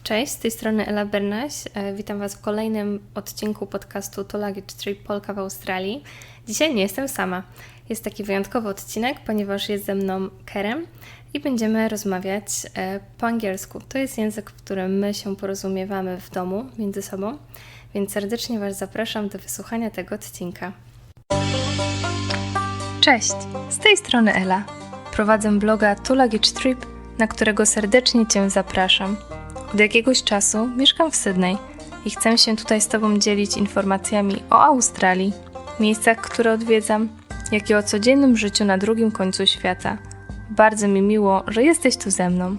Cześć, z tej strony Ela Bernaś. Witam Was w kolejnym odcinku podcastu To Luggage Trip Polka w Australii. Dzisiaj nie jestem sama. Jest taki wyjątkowy odcinek, ponieważ jest ze mną Kerem i będziemy rozmawiać po angielsku. To jest język, w którym my się porozumiewamy w domu między sobą, więc serdecznie Was zapraszam do wysłuchania tego odcinka. Cześć, z tej strony Ela. Prowadzę bloga To Luggage Trip, na którego serdecznie Cię zapraszam. Od jakiegoś czasu mieszkam w Sydney i chcę się tutaj z Tobą dzielić informacjami o Australii, miejscach, które odwiedzam, jak i o codziennym życiu na drugim końcu świata. Bardzo mi miło, że jesteś tu ze mną.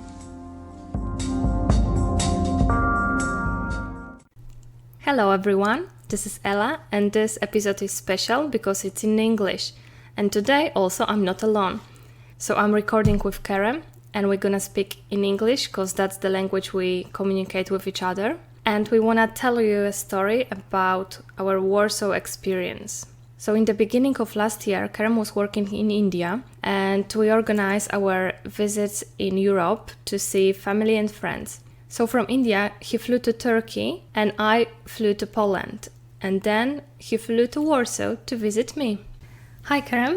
Hello everyone, this is Ella and this episode is special because it's in English. And today also I'm not alone. So I'm recording with Kerem. And we're gonna speak in English because that's the language we communicate with each other. And we wanna tell you a story about our Warsaw experience. So in the beginning of last year, Kerem was working in India and we organized our visits in Europe to see family and friends. So from India, he flew to Turkey and I flew to Poland. And then he flew to Warsaw to visit me. Hi Kerem.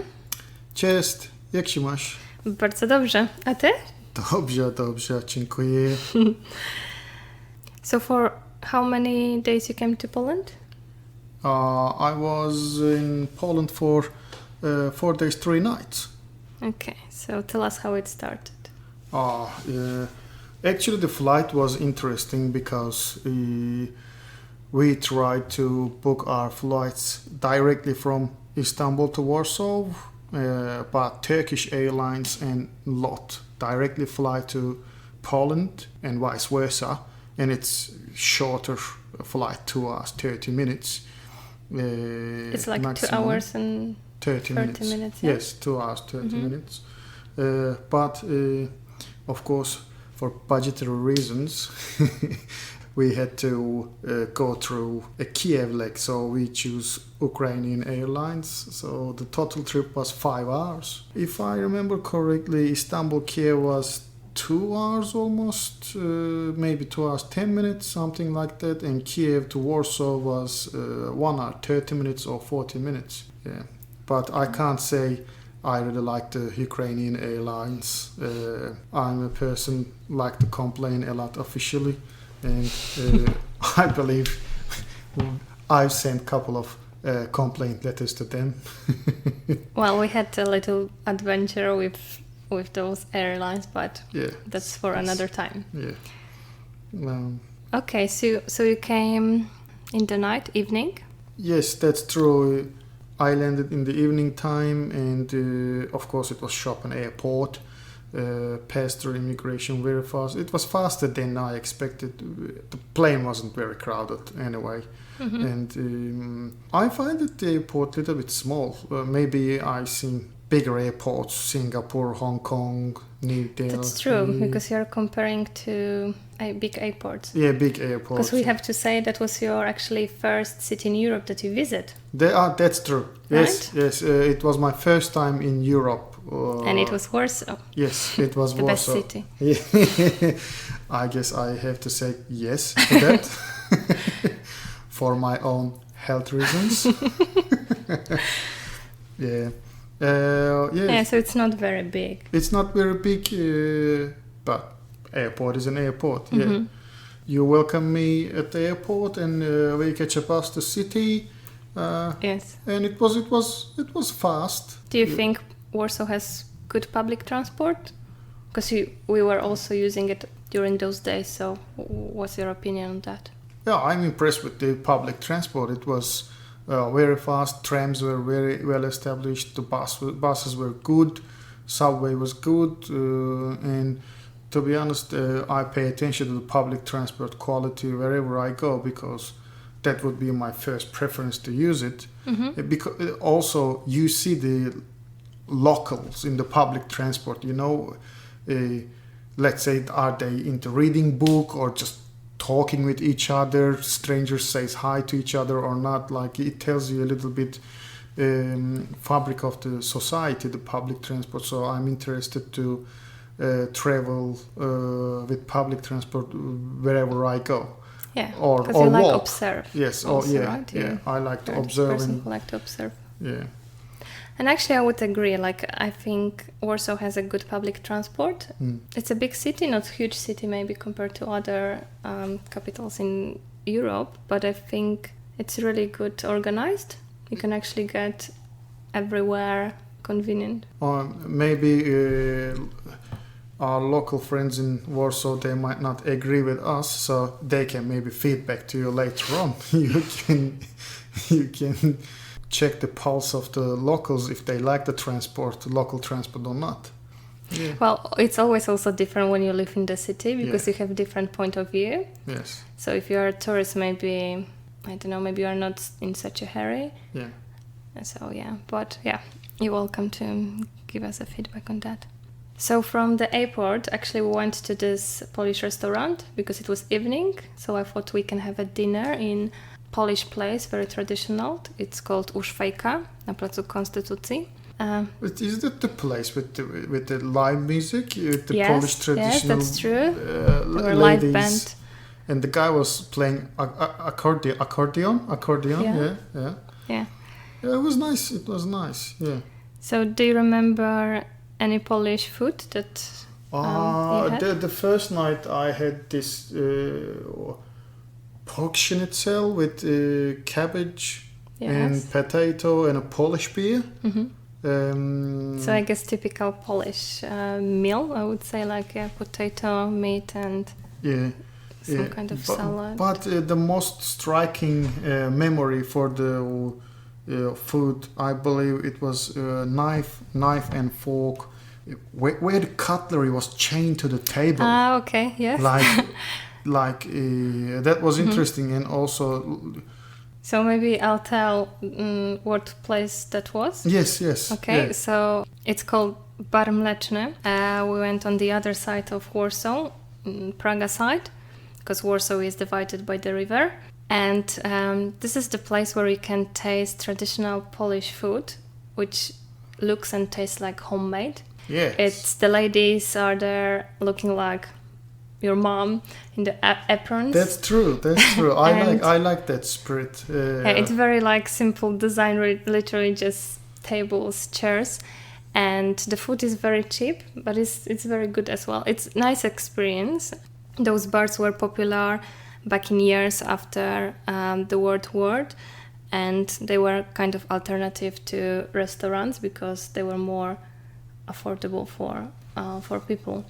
Cześć, jak się masz? Bardzo dobrze. A ty? Dobrze, dziękuję. So for how many days you came to Poland? I was in Poland for 4 days, 3 nights. Okay, so tell us how it started. Actually, the flight was interesting because we tried to book our flights directly from Istanbul to Warsaw. But Turkish Airlines and LOT directly fly to Poland and vice versa, and it's shorter flight, 2 hours 30 minutes. It's like maximum. 2 hours and 30 minutes. Yeah? Yes, 2 hours 30 minutes. But of course, for budgetary reasons, we had to go through a Kiev leg, so we choose Ukrainian Airlines. So the total trip was 5 hours. If I remember correctly, Istanbul-Kiev was 2 hours almost, maybe 2 hours 10 minutes, something like that. And Kiev to Warsaw was 1 hour 30 minutes or 40 minutes. Yeah, but I can't say I really like the Ukrainian Airlines. I'm a person like to complain a lot officially. And I believe I've sent a couple of complaint letters to them. Well, we had a little adventure with those airlines, but yeah, that's for another time. Yeah. Okay, so you came in the evening? Yes, that's true. I landed in the evening time, and of course it was Chopin Airport. Passed through immigration very fast. It was faster than I expected. The plane wasn't very crowded anyway. Mm-hmm. And I find that the airport a little bit small. Maybe I've seen bigger airports, Singapore, Hong Kong, New Delhi. That's true, because you're comparing to big airports. Yeah, big airports. Because we have to say that was your actually first city in Europe that you visit. That's true. Yes, right? Yes. It was my first time in Europe. And it was Warsaw. Yes, it was the Warsaw. Best city. I guess I have to say yes to that for my own health reasons. Yeah. Yeah, so it's not very big. It's not very big, but airport is an airport. Mm-hmm. Yeah. You welcome me at the airport, and we catch a bus to city. Yes. And it was fast. Do you think Warsaw has good public transport? Because we were also using it during those days, so what's your opinion on that? Yeah, I'm impressed with the public transport. It was very fast, trams were very well established, the buses were good, subway was good, and to be honest, I pay attention to the public transport quality wherever I go, because that would be my first preference to use it. Mm-hmm. Because also you see the locals in the public transport, let's say, are they into reading book or just talking with each other, strangers says hi to each other or not, like it tells you a little bit fabric of the society, the public transport. So I'm interested to travel with public transport wherever I go. Yeah, or because you like walk. observe. Yes, also, yeah, right? yeah. I like to You're the observe person and who like to observe. yeah. And actually, I would agree. Like, I think Warsaw has a good public transport. It's a big city, not a huge city maybe compared to other capitals in Europe, but I think it's really good organized. You can actually get everywhere convenient. Maybe our local friends in Warsaw, they might not agree with us, so they can maybe feedback to you later on. you can check the pulse of the locals if they like the local transport or not. Yeah. Well, it's always also different when you live in the city because Yeah. you have different point of view. Yes. So if you're a tourist, maybe, I don't know, maybe you're not in such a hurry. Yeah. So yeah, but yeah, you're welcome to give us a feedback on that. So from the airport, actually we went to this Polish restaurant because it was evening. So I thought we can have a dinner in Polish place, very traditional. It's called U Szwajka na Placu Konstytucji. Is that the place with the live music, with the Yes, Polish traditional? yes, that's true. There were ladies, live band. and the guy was playing accordion. Yeah. Yeah. Yeah. Yeah, it was nice. It was nice. Yeah. So do you remember any Polish food that you had? The first night I had this pork schnitzel with cabbage and Yes. potato and a Polish beer. So I guess typical Polish meal, I would say, like potato, meat, and some kind of salad. But the most striking memory for the food, I believe it was knife and fork, where the cutlery was chained to the table. Ah, okay, yes. Like that was interesting, and also. So maybe I'll tell what place that was. Yes. Okay, yeah. so it's called Bar Mleczny. We went on the other side of Warsaw, Praga side, because Warsaw is divided by the river. And this is the place where you can taste traditional Polish food, which looks and tastes like homemade. Yes. It's the ladies are there looking like your mom in the aprons. That's true. I like that spirit. It's very like simple design, literally just tables, chairs, and the food is very cheap, but it's very good as well. It's nice experience. Those bars were popular back in years after the World War, and they were kind of alternative to restaurants because they were more affordable for people.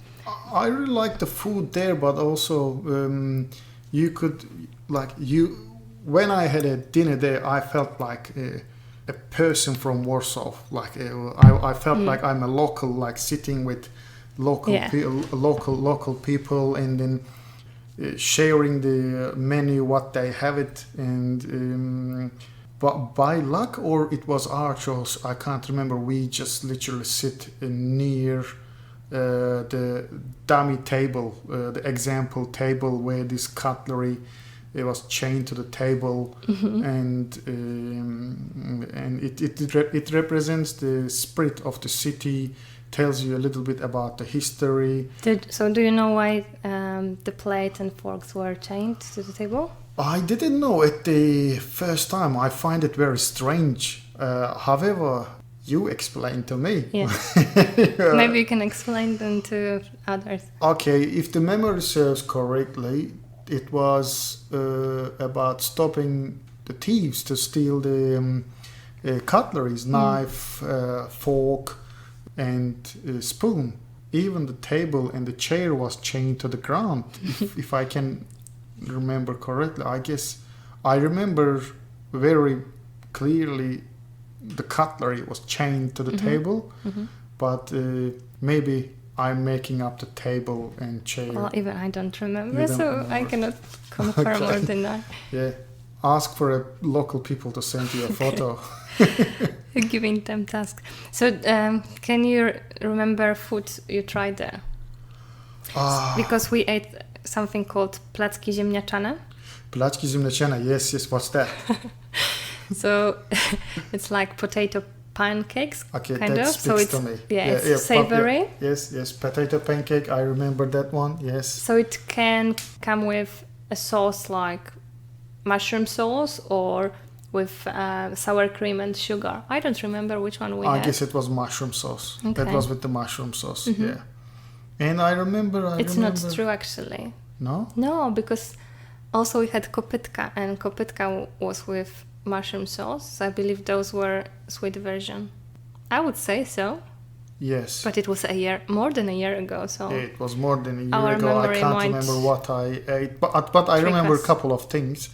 I really like the food there, but also you could when I had a dinner there, I felt like a person from Warsaw. Like I felt like I'm a local, like sitting with local local people, and then sharing the menu, what they have it, and but by luck, or it was our choice, I can't remember. We just literally sit near the dummy table, the example table where this cutlery it was chained to the table, and it represents the spirit of the city, tells you a little bit about the history. So do you know why the plate and forks were chained to the table? I didn't know it the first time. I find it very strange. However, you explain to me. Yeah. Maybe you can explain them to others. Okay, if the memory serves correctly, it was about stopping the thieves to steal the cutleries, knife, fork, and spoon. Even the table and the chair was chained to the ground, if I can remember correctly. I guess I remember very clearly the cutlery was chained to the table, but maybe I'm making up the table and chair. Well, even I don't remember, I cannot confirm or deny. Yeah, ask for local people to send you a photo. Giving them tasks. So can you remember food you tried there? Because we ate something called placki ziemniaczane. Placki ziemniaczane, yes, what's that? So it's like potato pancakes, Okay, kind that of. So speaks it's to me. it's savory. Yes, potato pancake. I remember that one. Yes. So it can come with a sauce like mushroom sauce or with sour cream and sugar. I don't remember which one we I had. guess it was mushroom sauce. Okay. That was with the mushroom sauce. Yeah. And I remember. It's not true actually. No. No, because also we had kopytka, and kopytka was with mushroom sauce. So I believe those were sweet version. I would say so. Yes. But it was more than a year ago, so It was more than a year our ago. I memory can't might remember what I ate, but I trick remember us. a couple of things.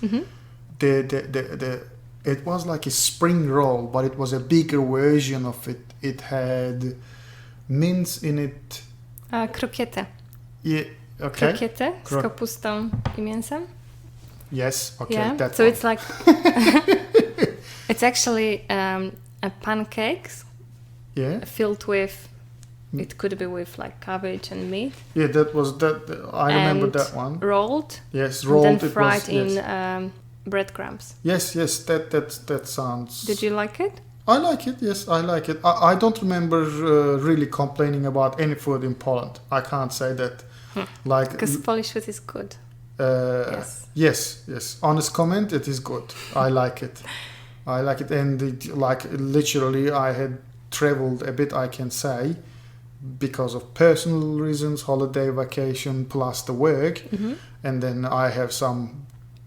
The it was like a spring roll, but it was a bigger version of it. It had mince in it. krokiety. Yeah. Okay. Krokiety z kapustą i mięsem. Yes. Okay. Yeah. That So one. it's like it's actually a pancakes Yeah. filled with. It could be with like cabbage and meat. Yeah. That was that. I remember and that one. Rolled. Yes. And Rolled. then It fried was. in Yes. breadcrumbs. Yes. Yes. That sounds. Did you like it? I like it. Yes, I like it. I don't remember really complaining about any food in Poland. I can't say that. Like Because Polish food is good. yes. Honest comment. It is good. I like it. I like it, and literally, I had traveled a bit. I can say, because of personal reasons, holiday, vacation, plus the work, and then I have some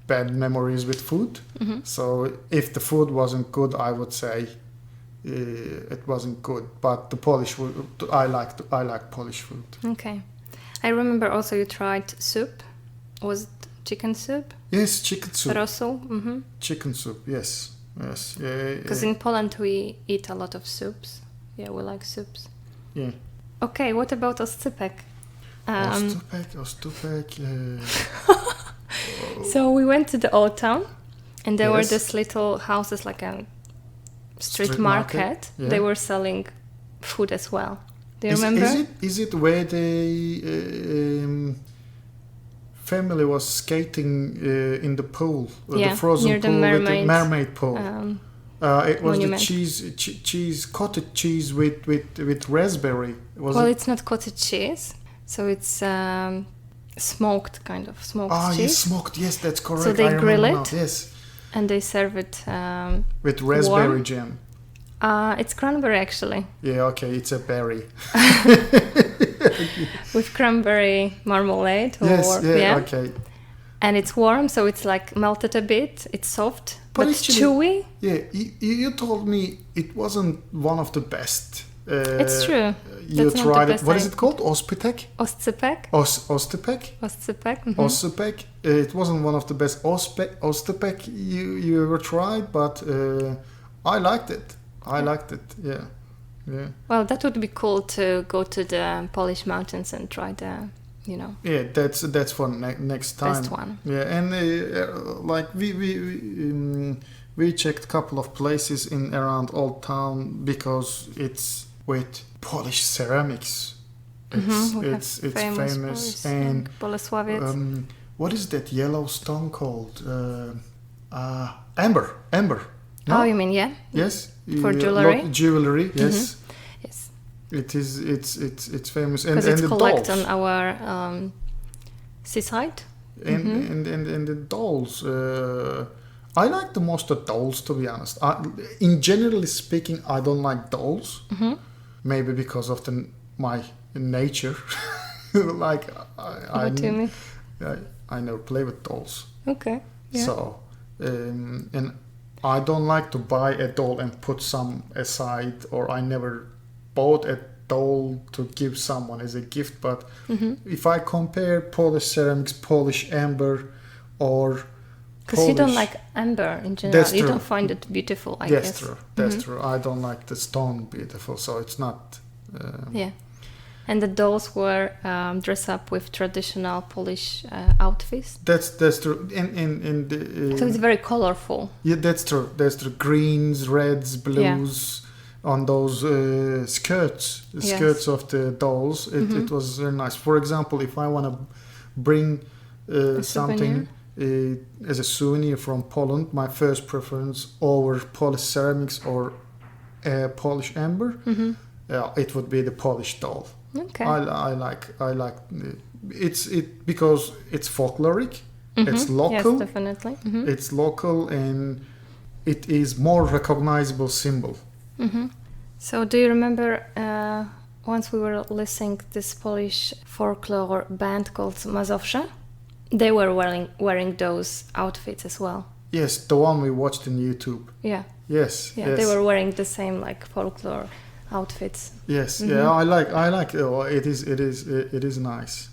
bad memories with food. So if the food wasn't good, I would say it wasn't good. But the Polish food, I like Polish food. Okay. I remember also you tried soup. Was it chicken soup? Yes, chicken soup. Rosół? Chicken soup. Yes. Because in Poland we eat a lot of soups. Yeah, we like soups. Yeah. Okay, what about oscypek? Ostupek. So we went to the old town, and there were Yes. these little houses, like a street Street market. market, yeah. They were selling food as well. Do you remember? Is it where the family was skating in the pool, Yeah, the frozen near the pool, with the mermaid, mermaid pool? It was monument. the cheese, cottage cheese with raspberry. It's not cottage cheese, so it's smoked kind of smoked cheese. Yes, smoked. Yes, that's correct. So they I grill remember it? now, yes, And they serve it with raspberry warm. jam. It's cranberry actually, Yeah, okay, it's a berry. with cranberry marmalade. Yes, yeah, okay. And it's warm, so it's like melted a bit. It's soft, but actually, chewy. Yeah, you told me it wasn't one of the best. It's true. You That's not the tried it. best What is I- it called? Oscypek? Oscypek. Ostepek? Oscypek. Oscypek. It wasn't one of the best Ostepek you ever tried, but I liked it. Yeah. Well, that would be cool to go to the Polish mountains and try the, Yeah, that's for next time. best one. Yeah, and like we checked a couple of places in around Old Town because it's with Polish ceramics. It's famous. Polish And Bolesławiec. what is that yellow stone called? Amber. No? Oh, you mean Yes. For jewelry? Jewelry. Yes. Yes. It is. It's famous. Because and it's the collected dolls. on our seaside. And the dolls. I like the most the dolls, to be honest. In generally speaking, I don't like dolls. Maybe because of my nature. Like What do you mean? I never play with dolls. Okay. Yeah. So and I don't like to buy a doll and put some aside, or I never bought a doll to give someone as a gift. But if I compare Polish ceramics, Polish amber, or Because you don't like amber in general. That's You true. don't find it beautiful, I That's guess. true. That's true. I don't like the stone beautiful, so it's not. Yeah. And the dolls were dressed up with traditional Polish outfits. That's true. And So it's very colorful. yeah, that's true. That's true. Greens, reds, blues on those skirts of the dolls. It was very nice. For example, if I want to bring something as a souvenir from Poland, my first preference over Polish ceramics or Polish amber, it would be the Polish doll. Okay. I like it because it's folkloric. It's local. Yes, definitely. It's local and it is more recognizable symbol. So do you remember once we were listening this Polish folklore band called Mazowsze? They were wearing those outfits as well. Yes, the one we watched in YouTube. Yeah. Yes. Yeah, they were wearing the same like folklore outfits. Yes. Yeah, I like. Oh, it is nice.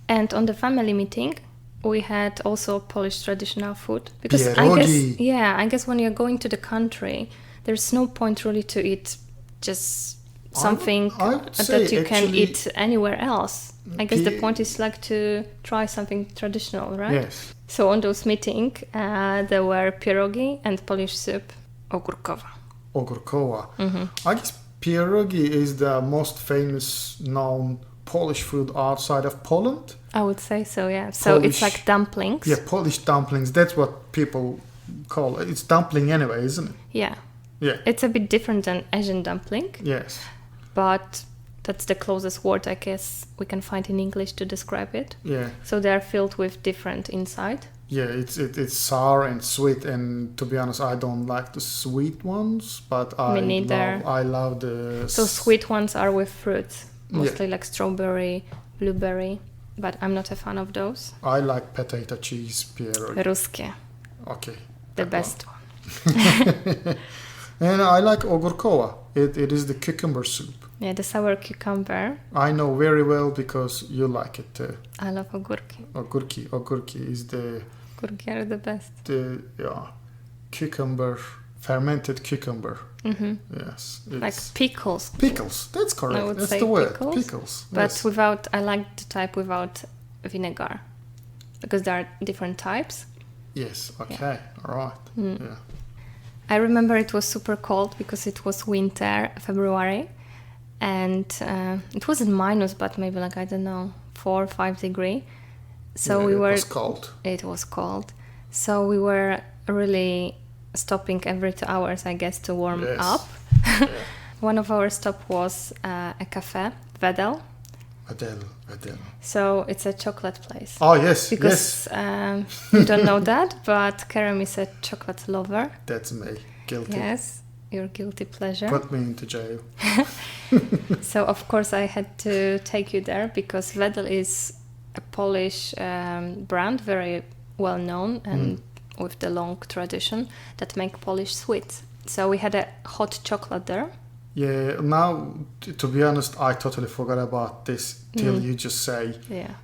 And on the family meeting, we had also Polish traditional food because Pierogi. I guess when you're going to the country, there's no point really to eat just something I would say that you can actually eat anywhere else. I guess the point is like to try something traditional, right? Yes. So on those meeting, there were pierogi and Polish soup, ogórkowa. Ogórkowa. I guess pierogi is the most famous known Polish food outside of Poland. I would say so, yeah. So it's like dumplings. Yeah, Polish dumplings. That's what people call it. It's dumpling anyway, isn't it? Yeah. Yeah. It's a bit different than Asian dumpling. Yes. But that's the closest word I guess we can find in English to describe it. Yeah. So they are filled with different inside. Yeah, it's sour and sweet, and to be honest, I don't like the sweet ones, but Me neither. I love the. So sweet ones are with fruits, mostly like strawberry, blueberry, but I'm not a fan of those. I like potato cheese pierogi. Ruskie, Okay. the that best one. one. And I like ogórkowa. It is the cucumber soup. Yeah, the sour cucumber. I know very well because you like it too. I love ogórki. Ogórki is the Ogórki are the best. cucumber, fermented cucumber. Yes. Like pickles. Pickles, that's correct. I would That's say the word. pickles. But yes. I like the type without vinegar. Because there are different types. Yes, okay, all right. Yeah. I remember it was super cold because it was winter, February. And it wasn't minus, but maybe like, I don't know, 4 or 5 degrees. So It was cold. It was cold. So we were really stopping every 2 hours, I guess, to warm up. Yeah. One of our stop was a cafe, Wawel. Fidel. So it's a chocolate place. Oh, yes, Because you don't know that, but Kerem is a chocolate lover. That's me. Guilty. Yes, your guilty pleasure. Put me into jail. So, of course, I had to take you there because Wawel is a Polish brand, very well known and with the long tradition that make Polish sweets. So we had a hot chocolate there. Yeah, now, to be honest, I totally forgot about this till you just say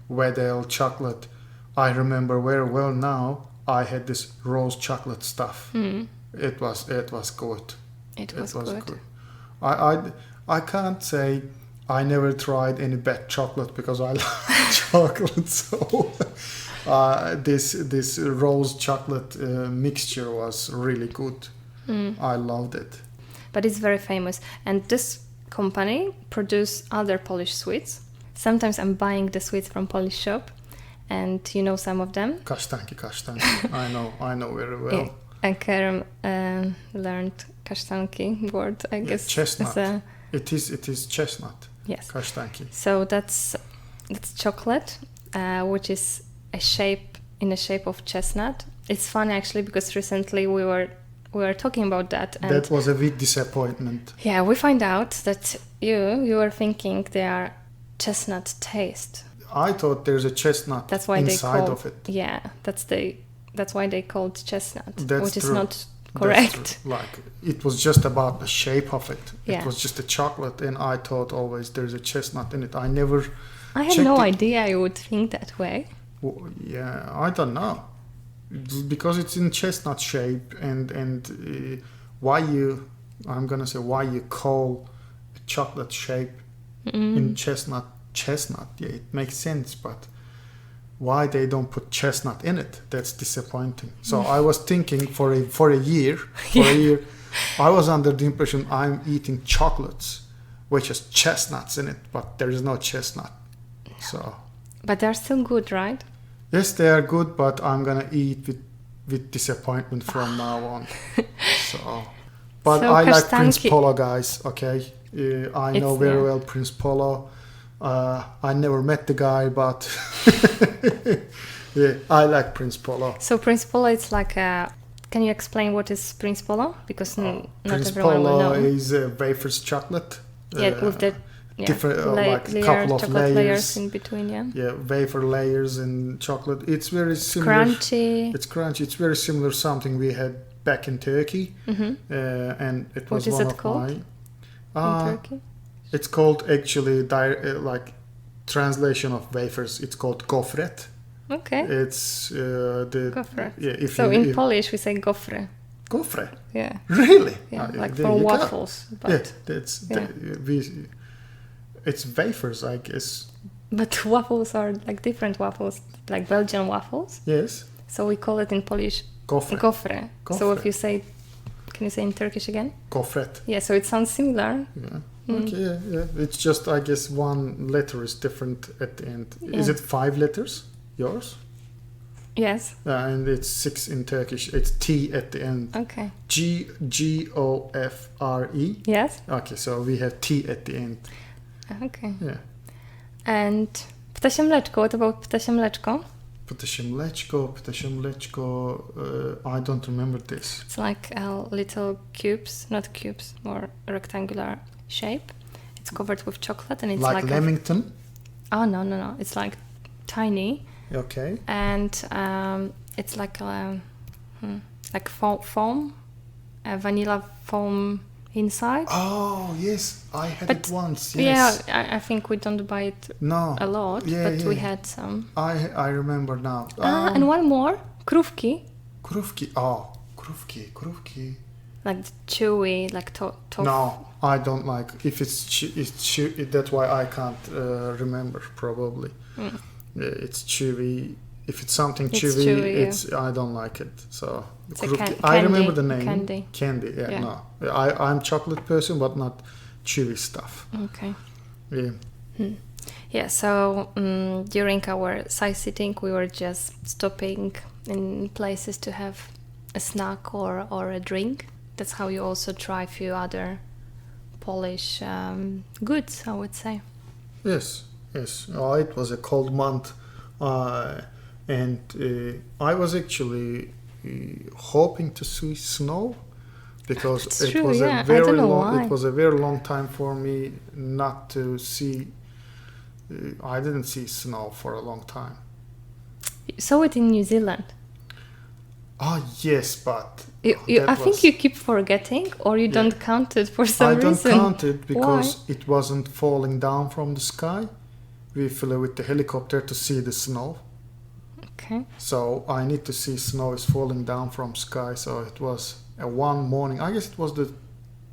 Wawel chocolate. I remember very well now, I had this rose chocolate stuff. It was good. It was good. I can't say I never tried any bad chocolate because I love chocolate. So this rose chocolate mixture was really good. I loved it. But it's very famous. And this company produce other Polish sweets. Sometimes I'm buying the sweets from Polish shop, and you know some of them. Kasztanki. I know very well. Yeah. And Kerem learned kasztanki word, I guess. Chestnut. It is chestnut. Yes. Kasztanki. So that's chocolate, which is in the shape of chestnut. It's funny actually because recently we were talking about that, and that was a big disappointment. Yeah, we find out that you were thinking they are chestnut taste. I thought there's a chestnut inside of it. Yeah, that's why they called chestnut, which true. is not correct. Like it was just about the shape of it. Yeah. It was just a chocolate, and I thought always there's a chestnut in it. I had no idea you would think that way. Well, yeah, I don't know. Because it's in chestnut shape, and why you call a chocolate shape in chestnut? Yeah, it makes sense, but why they don't put chestnut in it? That's disappointing. So I was thinking for a year, I was under the impression I'm eating chocolates which has chestnuts in it, but there is no chestnut. So. But they're still good, right? Yes, they are good, but I'm gonna eat with disappointment from now on. So, But So I like Prince kasztanki- Polo, guys. Okay, I know It's- very yeah. well Prince Polo. I never met the guy, but yeah, I like Prince Polo. So Prince Polo, it's like a... Can you explain what is Prince Polo? Because not Prince everyone will Polo know. is wafers chocolate. Yeah, with the different, like layer, couple of chocolate layers. in between, yeah. Yeah, wafer layers and chocolate. It's very similar. Crunchy. It's crunchy. It's very similar something we had back in Turkey, and it was What is one it of called? my. In Turkey? It's called actually like translation of wafers. It's called gofret. Okay. It's the Gofret. yeah. If So you, in Polish we say gofre. gofre, Yeah. really? Yeah, Ah, like there for you go. waffles. But, Yeah, that's yeah. it's wafers, I guess. but waffles are like different waffles, like Belgian waffles. Yes, So we call it in Polish gofre. gofre. So Gofre. if you say, can you say in Turkish again? Gofret. Yeah, so it sounds similar. Yeah. Okay, yeah. It's just, I guess, one letter is different at the end. Is Yeah. it 5 letters? Yours? Yes. And it's 6 in Turkish. It's T at the end. Okay. Gofre. Yes. Okay, so we have T at the end. Okay. Yeah. And ptasie mleczko. What about ptasie mleczko? Ptasie mleczko. I don't remember this. It's like little cubes, not cubes, more rectangular shape. It's covered with chocolate and it's Like like Leamington? oh no! It's like tiny Okay. and it's like like foam, vanilla foam inside. Oh, yes. I had But it once. Yeah, Yes. I think we don't buy it No. a lot, Yeah, but yeah. we had some. I remember now. And one more, krówki, Krówki. Oh, krówki. like chewy, like tough. No, I don't like. If it's that's why I can't remember. Probably, it's chewy. If it's something It's chewy, chewy, yeah. I don't like it. So It's a I remember candy, the name. candy. Yeah, Yeah. no, I'm chocolate person, but not chewy stuff. Okay. Yeah. Yeah, so during our sightseeing, we were just stopping in places to have a snack or a drink. That's how you also try a few other Polish goods, I would say. Yes. Oh, it was a cold month, and I was actually hoping to see snow because That's it true, was yeah. a I very don't know long. why. It was a very long time for me not to see. I didn't see snow for a long time. You saw it in New Zealand. Oh yes, but I that think was- you keep forgetting, or you don't count it for some I don't reason. count it because it wasn't falling down from the sky. We flew with the helicopter to see the snow. Okay. So I need to see snow is falling down from sky. So it was one morning. I guess it was the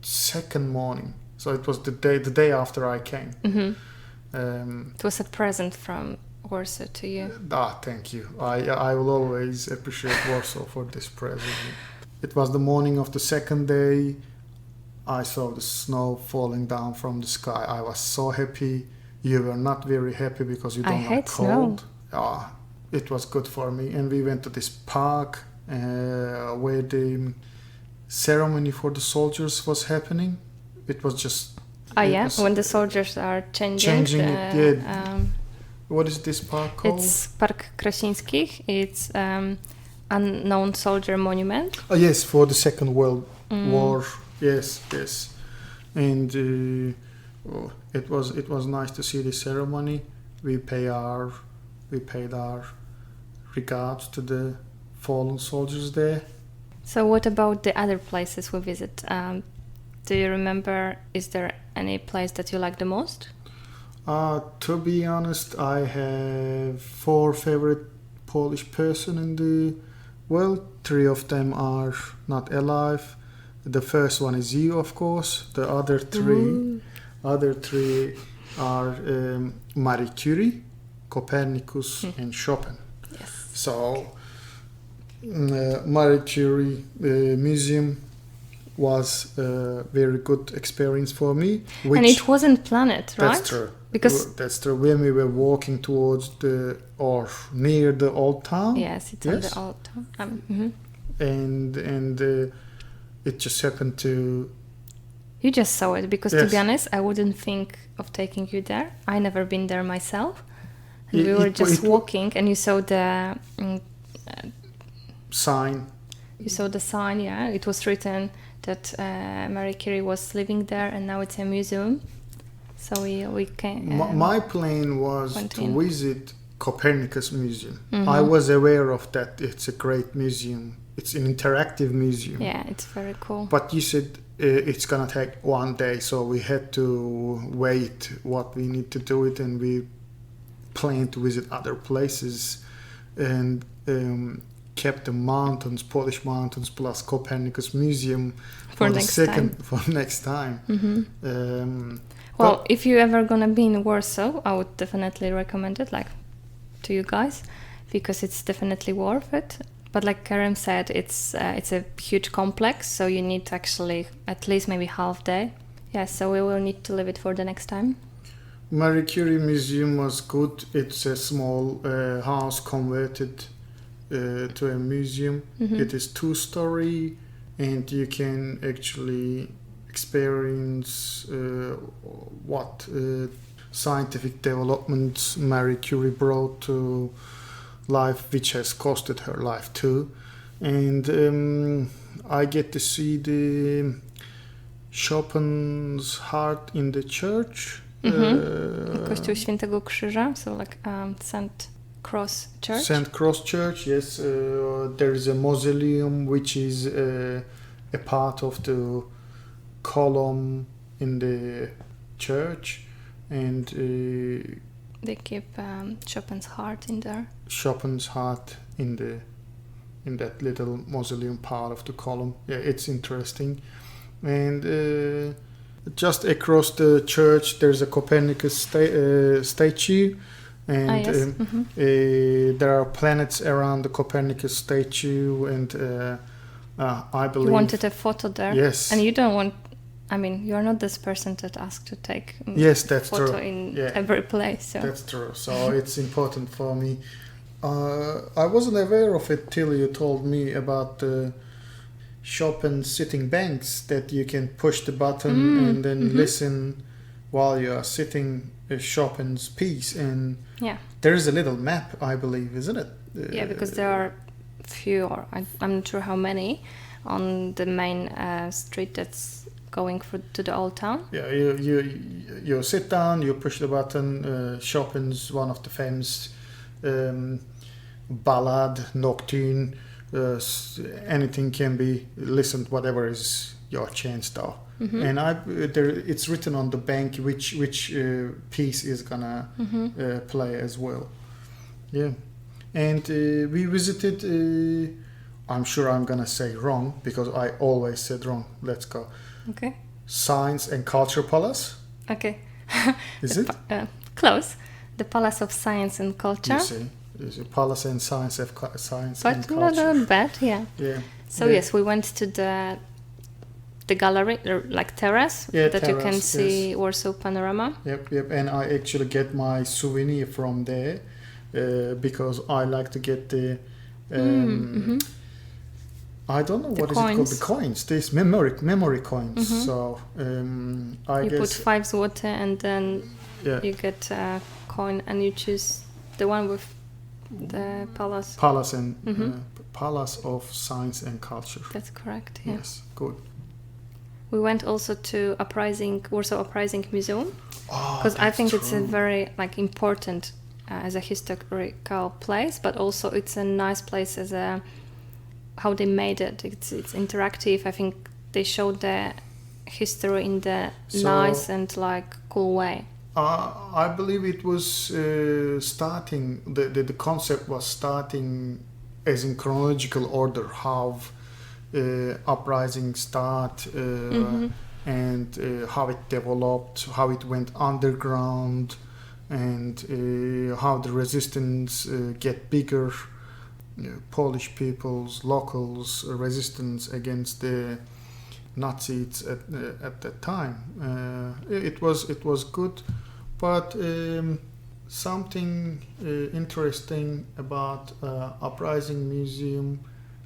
second morning. So it was the day after I came. It was a present from Warsaw to you. Thank you. I will always appreciate Warsaw for this present. It was the morning of the second day. I saw the snow falling down from the sky. I was so happy. You were not very happy because you I don't like hate snow. cold. It was good for me. And we went to this park where the ceremony for the soldiers was happening. It was just... it Yeah, was- when the soldiers are changing it, yeah. What is this park called? It's Park Krasińskich. It's unknown soldier monument. Oh, yes, for the Second World War. Yes. And it was nice to see the ceremony. We paid our regards to the fallen soldiers there. So what about the other places we visit? Do you remember, is there any place that you like the most? To be honest, I have 4 favorite Polish person in the world. 3 of them are not alive. The first one is you, of course. The other 3 are Marie Curie, Copernicus, and Chopin. Yes. So Marie Curie Museum was a very good experience for me. And it wasn't planned, right? That's true. Because That's true. When we were walking towards near the old town. yes, it's on the old town. And it just happened to... You just saw it, because to Yes. be honest, I wouldn't think of taking you there. I never been there myself. And we were just walking, and you saw the sign. You saw the sign, yeah. It was written that Marie Curie was living there, and now it's a museum. So we came. My plan was went to in. visit Copernicus Museum. Mhm. I was aware of that. It's a great museum. It's an interactive museum. Yeah, it's very cool. But you said it's gonna take one day, so we had to wait what we need to do it, and we planned to visit other places, and kept the mountains, Polish mountains, plus Copernicus Museum For the next second time. for next time. Well, But- if you ever gonna be in Warsaw, I would definitely recommend it, like, to you guys, because it's definitely worth it. But like Kerem said, it's a huge complex, so you need actually at least maybe half day. Yeah, so we will need to leave it for the next time. Marie Curie Museum was good. It's a small house converted to a museum. Mhm. It is 2-story, and you can actually experience what scientific developments Marie Curie brought to life, which has costed her life too. And I get to see the Chopin's heart in the church. Kościół Świętego Krzyża, so like St. Cross Church. St. Cross Church, yes. There is a mausoleum which is a part of the column in the church, and They keep Chopin's heart in there. Chopin's heart in that little mausoleum part of the column. Yeah, it's interesting. And just across the church, there's a Copernicus statue, and yes. there are planets around the Copernicus statue, and I believe... You wanted a photo there. Yes. And you don't want... I mean, you're not this person that asked to take Yes, that's photo true. in Yeah. every place. So. That's true. So it's important for me. I wasn't aware of it till you told me about the Chopin sitting banks, that you can push the button and then listen while you are sitting Chopin's piece. And Yeah. there is a little map, I believe, isn't it? Yeah, because there are few, or I'm not sure how many, on the main street that's going to the old town. Yeah, you sit down, you push the button. Chopin's one of the famous ballad, nocturne. Anything can be listened, whatever is your chance, though. And it's written on the bank which piece is gonna play as well. Yeah, and we visited. I'm sure I'm gonna say wrong because I always said wrong. Let's go. Okay. Science and Culture Palace. Okay. Is it? Close. The Palace of Science and Culture. You see, it's a Palace and Science of Science But and not Culture. bad, yeah. Yeah. So Yeah. yes, we went to the gallery, like terrace, Yeah, that you can terrace, see Warsaw panorama. Yep. And I actually get my souvenir from there because I like to get the. I don't know what is it called. The coins. These memory coins. So I You guess put 5 złote and then yeah. you get a coin and you choose the one with the palace. Palace and Palace of Science and Culture. That's correct. Yeah. Yes, good. We went also to Warsaw Uprising Museum, Oh, because I think it's a true. very important as a historical place, but also it's a nice place as a how they made it. It's interactive. I think they showed the history in the nice and cool way. I believe it was starting. The concept was starting as in chronological order. How uprising start and how it developed, how it went underground, and how the resistance get bigger. Polish people's locals resistance against the Nazis at that time. It was good, but something interesting about Uprising Museum.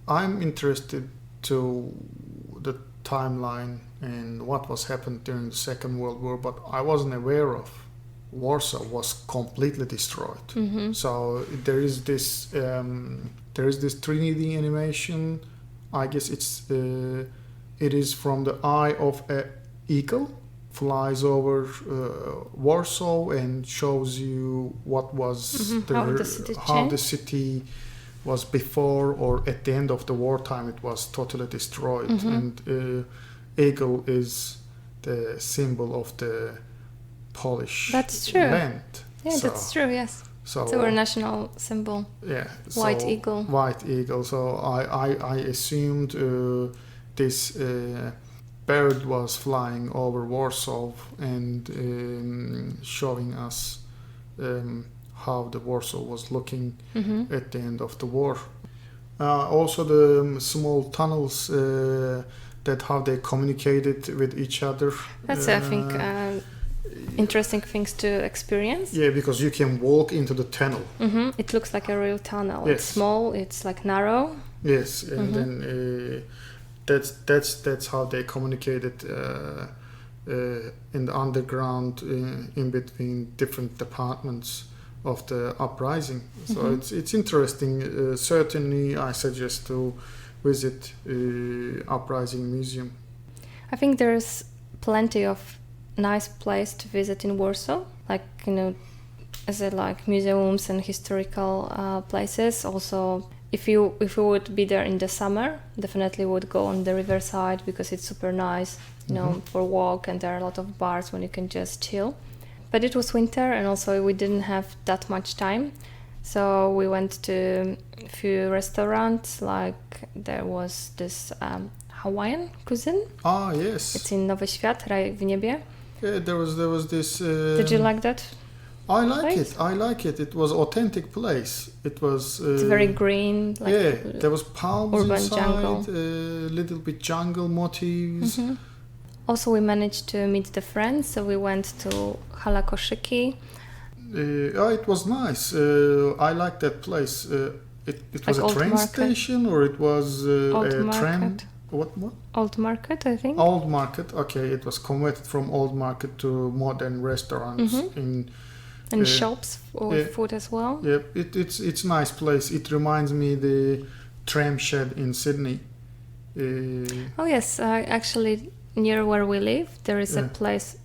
I'm interested to timeline and what was happened during the Second World War, but I wasn't aware of Warsaw was completely destroyed. Mm-hmm. So there is this 3D animation. I guess it is from the eye of an eagle, flies over Warsaw and shows you what was how the city was before or at the end of the wartime. It was totally destroyed, and eagle is the symbol of the Polish land. Yeah, so, that's true. Yes. So it's our national symbol. Yeah. White eagle. White eagle. So I assumed this bird was flying over Warsaw and showing us how the Warsaw was looking at the end of the war. Also the small tunnels, that how they communicated with each other. That's I think interesting things to experience. Yeah, because you can walk into the tunnel. Mm-hmm. It looks like a real tunnel. Yes. It's small. It's like narrow. Yes, and then that's how they communicated in the underground in between different departments of the uprising. So it's interesting. Certainly, I suggest to visit Uprising Museum. I think there's plenty of nice place to visit in Warsaw, like as like museums and historical places. Also, if you would be there in the summer, definitely would go on the riverside because it's super nice, for walk, and there are a lot of bars when you can just chill. But it was winter, and also we didn't have that much time, so we went to a few restaurants. Like there was this Hawaiian cuisine. Ah, yes. It's in Nowy Świat, Raj w Niebie. Yeah, there was this. Did you like that? I like it. It was authentic place. It was. It's very green. Like there was palms urban inside. jungle. Little bit jungle motifs. Mm-hmm. Also, we managed to meet the friends, so we went to Hala Koszyki. It was nice. I liked that place. It was like a train station, or it was a tram. What? Old Market, I think. Old Market. Okay, it was converted from Old Market to modern restaurants and shops with food as well. Yeah, it's nice place. It reminds me the tram shed in Sydney. Oh yes, actually near where we live there is a place,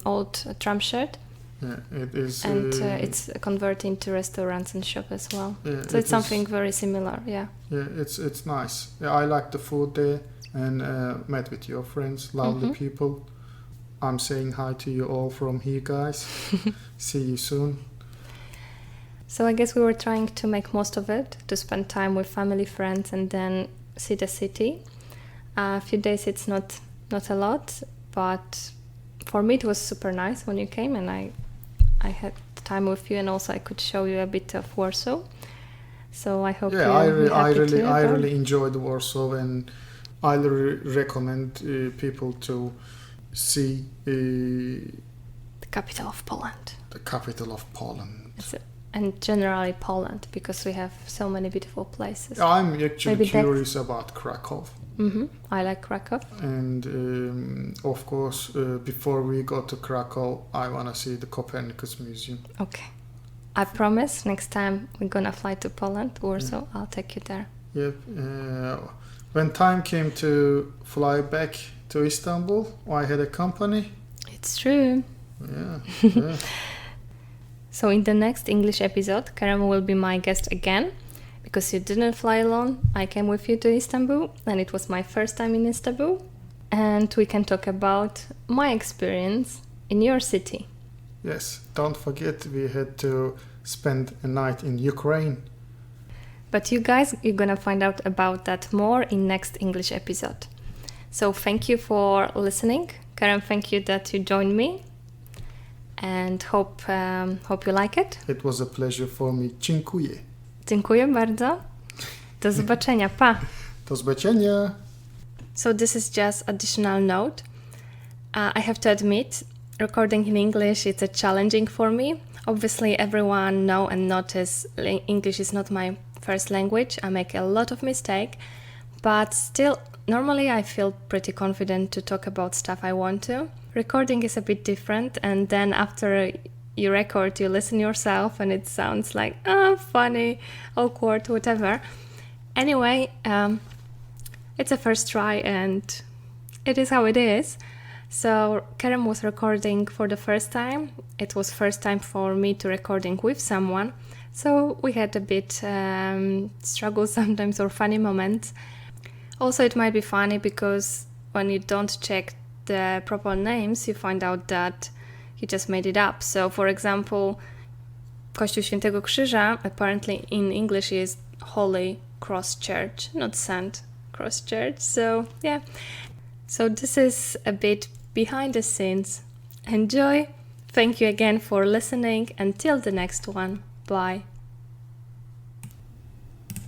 old tram shed. Yeah, it is. And it's converted into restaurants and shop as well. Yeah, so it's something very similar. Yeah. Yeah, it's nice. Yeah, I like the food there, and met with your friends, lovely people. I'm saying hi to you all from here, guys. See you soon. So I guess we were trying to make most of it, to spend time with family, friends, and then see the city. A few days, it's not a lot, but for me it was super nice when you came, and I had time with you, and also I could show you a bit of Warsaw. So I hope I really enjoyed Warsaw, and I recommend people to see the capital of Poland. The capital of Poland. And generally Poland, because we have so many beautiful places. I'm actually curious about Krakow. I like Krakow. And of course, before we go to Krakow, I want to see the Copernicus Museum. Okay. I promise next time we're going to fly to Poland, Warsaw, I'll take you there. Yep. When time came to fly back to Istanbul, I had a company. It's true. Yeah. So in the next English episode, Kerem will be my guest again. Because you didn't fly alone, I came with you to Istanbul, and it was my first time in Istanbul. And we can talk about my experience in your city. Yes, don't forget we had to spend a night in Ukraine. But you guys, you're gonna find out about that more in next English episode. So thank you for listening. Kerem, thank you that you joined me. And hope you like it. It was a pleasure for me. Dziękuję. Dziękuję bardzo. Do zobaczenia. Pa. Do zobaczenia. So this is just additional note. I have to admit, recording in English, it's a challenging for me. Obviously, everyone know and notice English is not my first language. I make a lot of mistakes, But still, normally I feel pretty confident to talk about stuff I want to. Recording is a bit different, and then after you record, you listen yourself and it sounds like, funny, awkward, whatever. Anyway, it's a first try and it is how it is. So Kerem was recording for the first time. It was first time for me to recording with someone. So we had a bit struggle sometimes or funny moments. Also, it might be funny because when you don't check the proper names, you find out that he just made it up. So, for example, kościół Świętego Krzyża apparently in English is Holy Cross Church, not St. Cross Church. So, yeah. So this is a bit behind the scenes. Enjoy. Thank you again for listening. Until the next one. Bye.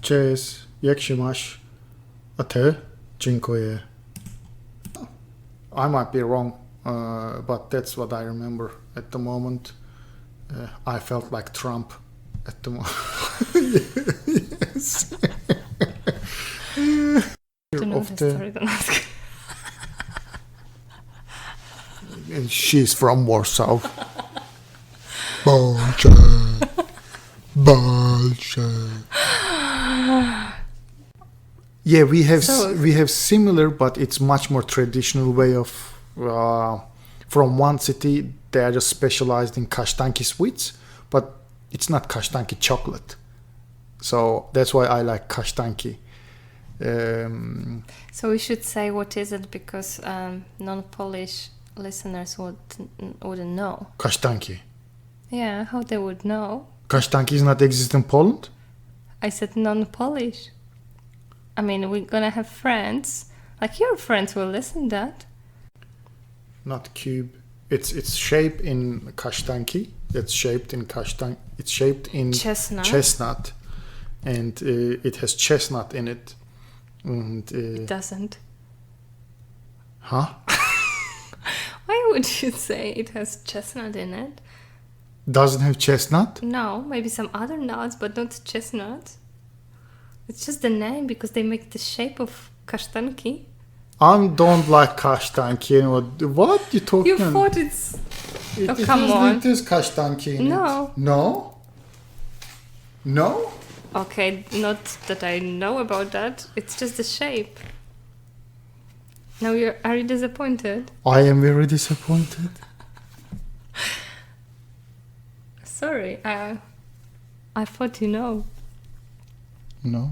Cześć, jak się masz? A ty? Dziękuję. I might be wrong, but that's what I remember at the moment. I felt like Trump at the moment. Yes. Don't know the story, don't ask. And she's from Warsaw. Pancake. Yeah, we have similar, but it's much more traditional way of. From one city, they are just specialized in kasztanki sweets, but it's not kasztanki chocolate. So that's why I like kasztanki. So we should say what is it because non-Polish listeners wouldn't know. Kasztanki. Yeah, how they would know? Kasztanki is not exist in Poland? I said non-Polish. I mean, we're gonna have friends. Like your friends will listen that. Not cube. It's shaped in kasztanki. It's shaped in kasztanki. It's shaped in chestnut. And it has chestnut in it. And, it doesn't. Huh? Why would you say it has chestnut in it? Doesn't have chestnut? No, maybe some other nuts, but not chestnut. It's just the name because they make the shape of kasztanki. I don't like kasztanki. What you talking? You thought it's... come on. It is kasztanki. No. No? No? Okay, not that I know about that. It's just the shape. Now are you disappointed? I am very disappointed. Sorry, I thought you know. No.